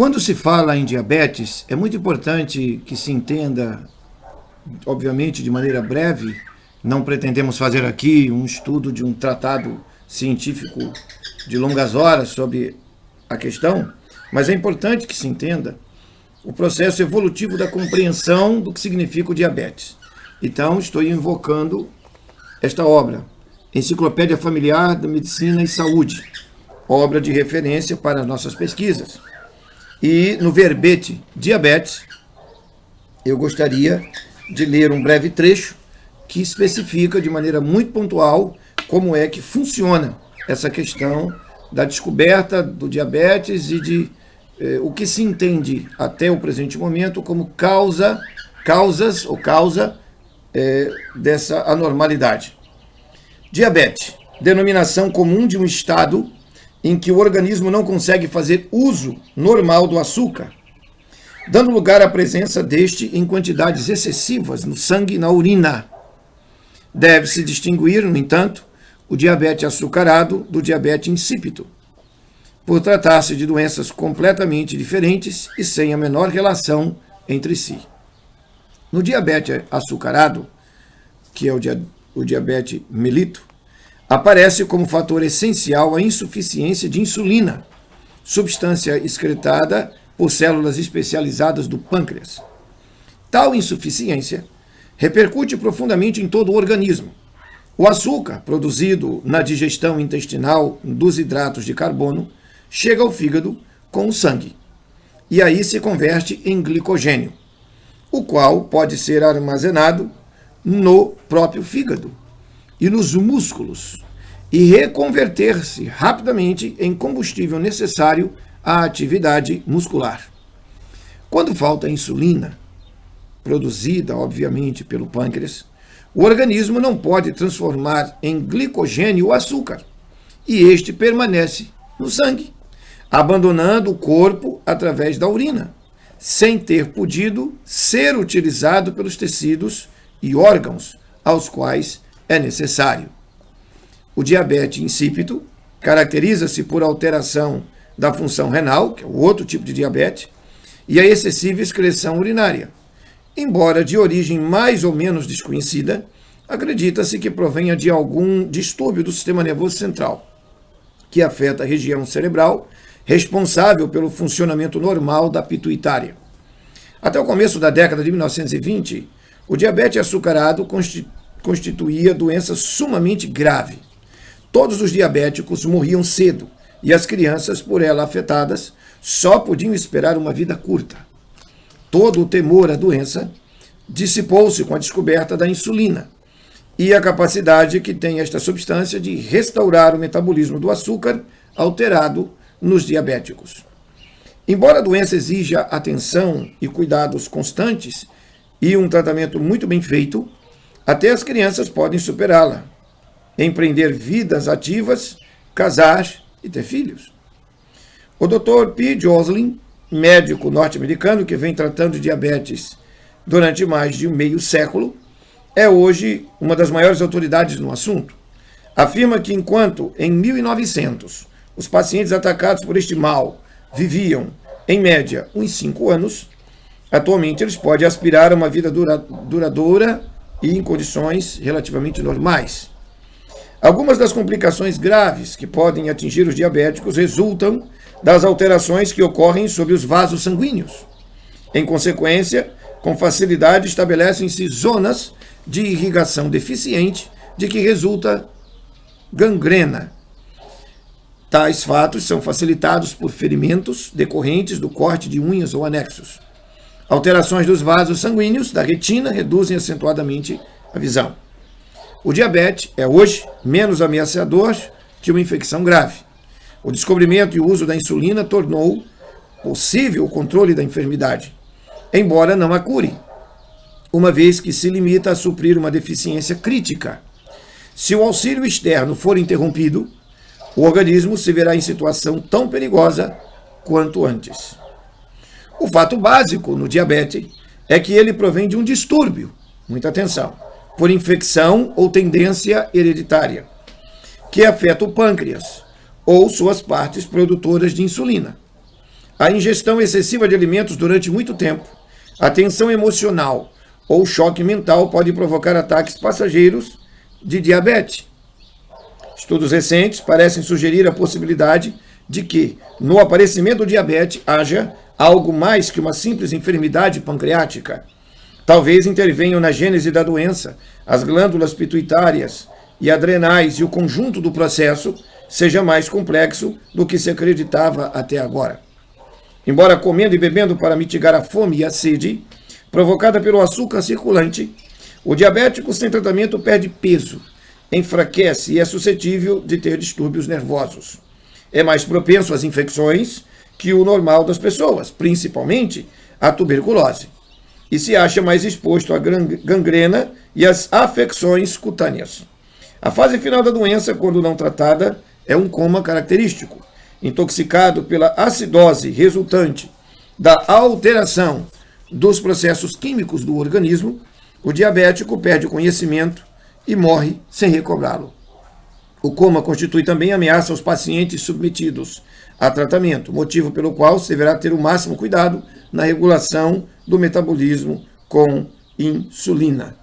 Quando se fala em diabetes, é muito importante que se entenda, obviamente de maneira breve, não pretendemos fazer aqui um estudo de um tratado científico de longas horas sobre a questão, mas é importante que se entenda o processo evolutivo da compreensão do que significa o diabetes. Então, estou invocando esta obra, Enciclopédia Familiar da Medicina e Saúde, obra de referência para as nossas pesquisas. E no verbete diabetes, eu gostaria de ler um breve trecho que especifica de maneira muito pontual como é que funciona essa questão da descoberta do diabetes e de o que se entende até o presente momento como causa dessa anormalidade. Diabetes, denominação comum de um estado em que o organismo não consegue fazer uso normal do açúcar, dando lugar à presença deste em quantidades excessivas no sangue e na urina. Deve-se distinguir, no entanto, o diabetes açucarado do diabetes insípido, por tratar-se de doenças completamente diferentes e sem a menor relação entre si. No diabetes açucarado, que é o diabetes mellitus, aparece como fator essencial a insuficiência de insulina, substância excretada por células especializadas do pâncreas. Tal insuficiência repercute profundamente em todo o organismo. O açúcar, produzido na digestão intestinal dos hidratos de carbono, chega ao fígado com o sangue, e aí se converte em glicogênio, o qual pode ser armazenado no próprio fígado e nos músculos, e reconverter-se rapidamente em combustível necessário à atividade muscular. Quando falta insulina, produzida, obviamente, pelo pâncreas, o organismo não pode transformar em glicogênio o açúcar, e este permanece no sangue, abandonando o corpo através da urina, sem ter podido ser utilizado pelos tecidos e órgãos aos quais é necessário. O diabetes insípido caracteriza-se por alteração da função renal, que é o outro tipo de diabetes, e a excessiva excreção urinária. Embora de origem mais ou menos desconhecida, acredita-se que provenha de algum distúrbio do sistema nervoso central, que afeta a região cerebral, responsável pelo funcionamento normal da pituitária. Até o começo da década de 1920, o diabetes açucarado constituía doença sumamente grave. Todos os diabéticos morriam cedo e as crianças, por ela afetadas, só podiam esperar uma vida curta. Todo o temor à doença dissipou-se com a descoberta da insulina e a capacidade que tem esta substância de restaurar o metabolismo do açúcar alterado nos diabéticos. Embora a doença exija atenção e cuidados constantes e um tratamento muito bem feito, até as crianças podem superá-la, empreender vidas ativas, casar e ter filhos. O Dr. P. Joslin, médico norte-americano que vem tratando de diabetes durante mais de meio século, é hoje uma das maiores autoridades no assunto. Afirma que enquanto em 1900 os pacientes atacados por este mal viviam, em média, uns 5 anos, atualmente eles podem aspirar a uma vida duradoura e em condições relativamente normais. Algumas das complicações graves que podem atingir os diabéticos resultam das alterações que ocorrem sobre os vasos sanguíneos. Em consequência, com facilidade estabelecem-se zonas de irrigação deficiente, de que resulta gangrena. Tais fatos são facilitados por ferimentos decorrentes do corte de unhas ou anexos. Alterações dos vasos sanguíneos da retina reduzem acentuadamente a visão. O diabetes é hoje menos ameaçador que uma infecção grave. O descobrimento e o uso da insulina tornou possível o controle da enfermidade, embora não a cure, uma vez que se limita a suprir uma deficiência crítica. Se o auxílio externo for interrompido, o organismo se verá em situação tão perigosa quanto antes. O fato básico no diabetes é que ele provém de um distúrbio, muita atenção, por infecção ou tendência hereditária, que afeta o pâncreas ou suas partes produtoras de insulina. A ingestão excessiva de alimentos durante muito tempo, a tensão emocional ou choque mental pode provocar ataques passageiros de diabetes. Estudos recentes parecem sugerir a possibilidade de que, no aparecimento do diabetes, haja algo mais que uma simples enfermidade pancreática. Talvez intervenham na gênese da doença as glândulas pituitárias e adrenais, e o conjunto do processo seja mais complexo do que se acreditava até agora. Embora comendo e bebendo para mitigar a fome e a sede provocada pelo açúcar circulante, o diabético sem tratamento perde peso, enfraquece e é suscetível de ter distúrbios nervosos. É mais propenso às infecções que o normal das pessoas, principalmente a tuberculose, e se acha mais exposto à gangrena e às afecções cutâneas. A fase final da doença, quando não tratada, é um coma característico. Intoxicado pela acidose resultante da alteração dos processos químicos do organismo, o diabético perde o conhecimento e morre sem recobrá-lo. O coma constitui também ameaça aos pacientes submetidos a tratamento, motivo pelo qual se deverá ter o máximo cuidado na regulação do metabolismo com insulina.